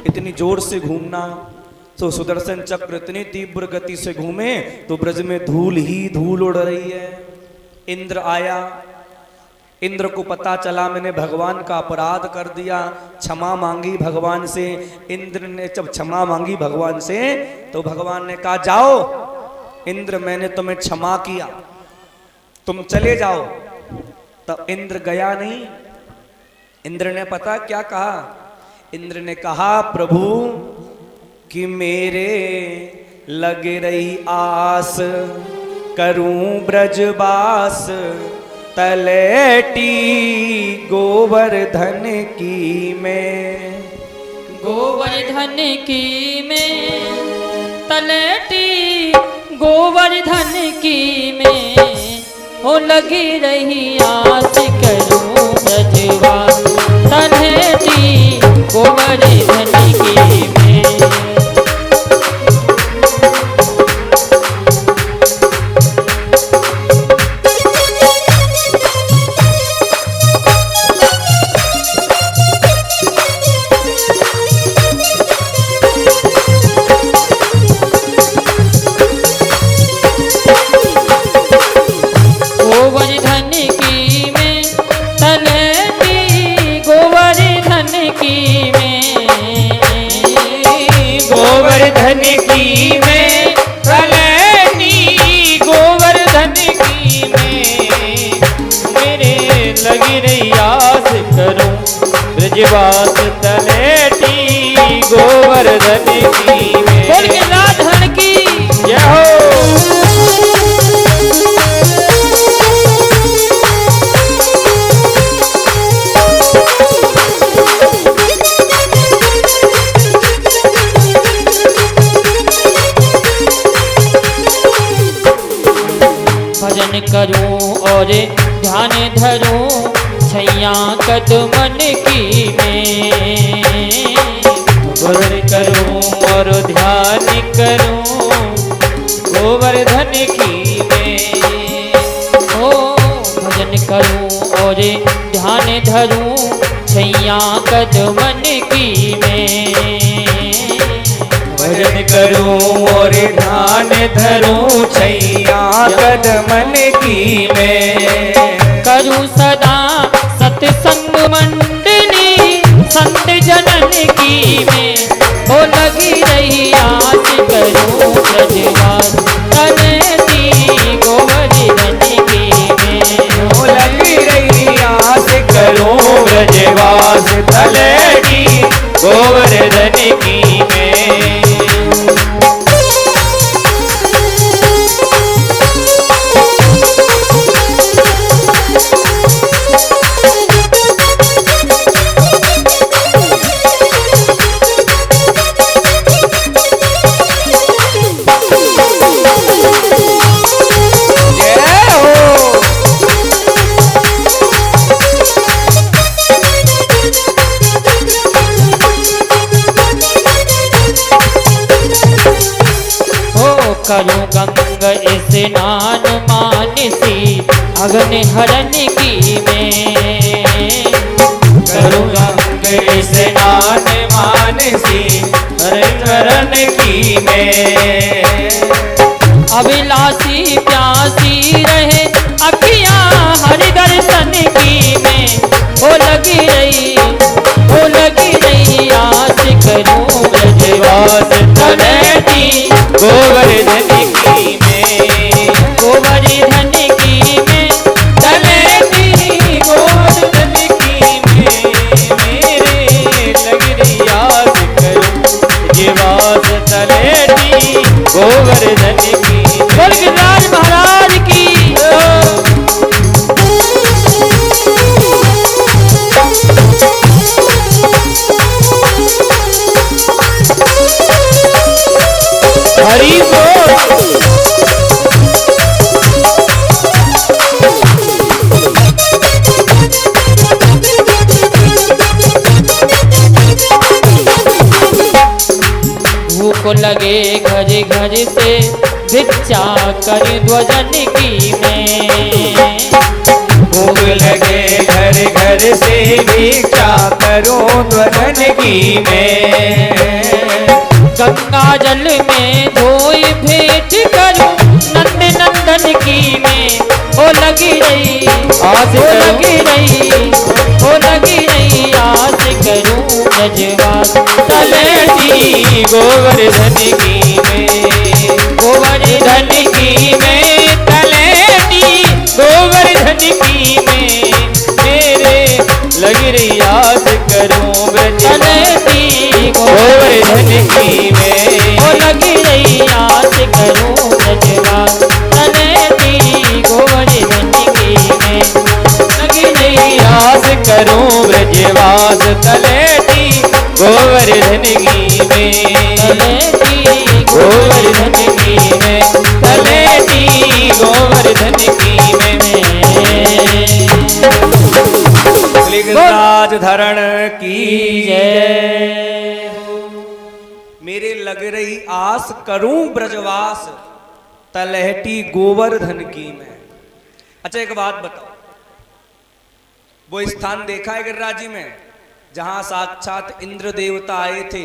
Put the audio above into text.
इतनी जोर से घूमना, तो सुदर्शन चक्र इतनी तीव्र गति से घूमे तो ब्रज में धूल ही धूल उड़ रही है। इंद्र आया, इंद्र को पता चला मैंने भगवान का अपराध कर दिया, क्षमा मांगी भगवान से। इंद्र ने जब क्षमा मांगी भगवान से तो भगवान ने कहा जाओ इंद्र, मैंने तुम्हें क्षमा किया, तुम चले जाओ। तब इंद्र गया नहीं। इंद्र ने पता क्या कहा? इंद्र ने कहा प्रभु कि मेरे लगे रही आस, करूं ब्रजवास, तलेटी गोवर्धन की मैं। गोवर्धन की मैं, तलेटी गोवर्धन की मैं, हो लगी रही आस, करूं ब्रजवास, तलेटी गोवर्धन की मैं। गोवर्धन की मैं, तलेटी गोवर्धन की मैं, मेरे लगी रही आस, करूं ब्रजवास, तलेटी गोवर्धन की मैं। बोल के राधन की जय हो। भजन करूं और ध्यान धरूं, छैया कदमन की मैं। भजन करूं और ध्यान करूं, गोवर्धन की मैं। ओ भजन करूं और ध्यान धरूं, छैया कदमन की मैं। भजन करूं और ध्यान धरूं, छैया कदमन की मैं। करूं सदा सत्संग मंडली, संत जनन की मैं, हो लगी रही आस, करूं ब्रजवास, तलेटी गोवर्धन की मैं। हो लगी रही आस, करूं ब्रजवास, तलेटी गोवर्धन की मैं। करूं गंगा स्नान मानसी, अग्न हरण की मैं। करूं गंगा स्नान मानसी, हरण की मैं। अभिलाषी प्यासी रहे अखियां हरि दर्शन की मैं, हो लगी रही आस, करूं ब्रजवास, तलेटी गोवर्धन की मैं। गोवर्धन की मैं, तलेटी गोवर्धन की मैं, मेरे लग रही आस, करूं ब्रजवास, तलेटी गोवर्धन की। स्वर्गराज महाराज की। हरि बोल। भूख लगे घर घर से भिक्षा कर ध्वजन की मैं। भूख लगे घर घर से भिक्षा करूं ध्वजन की मैं। गंगा जल में धोई भेंट करूं नंद नंदन की मैं हो लगी रही आस हो करूं। लगी रही हो लगी रही आस करूं ब्रजवास तलेटी गोवर्धन की मैं गोवर्धन की मैं तलेटी गोवर्धन की मैं मेरे लग रही आस करूं ब्रजवास तलेटी गोवर्धन की मैं हो लगी रही आस करूं ब्रजवास तलेटी गोवर्धन की मैं लगी रही आस करूं ब्रजवास तलेटी गोवर्धन की मैं तलेटी गोवर्धन की मैं तलेटी गोवर्धन की मैं राज धरण की जय। मेरे लग रही आस करूं ब्रजवास तलहटी गोवर्धन की मैं। अच्छा एक बात बताओ, वो स्थान देखा है गिरिराज जी में जहां साक्षात इंद्र देवता आए थे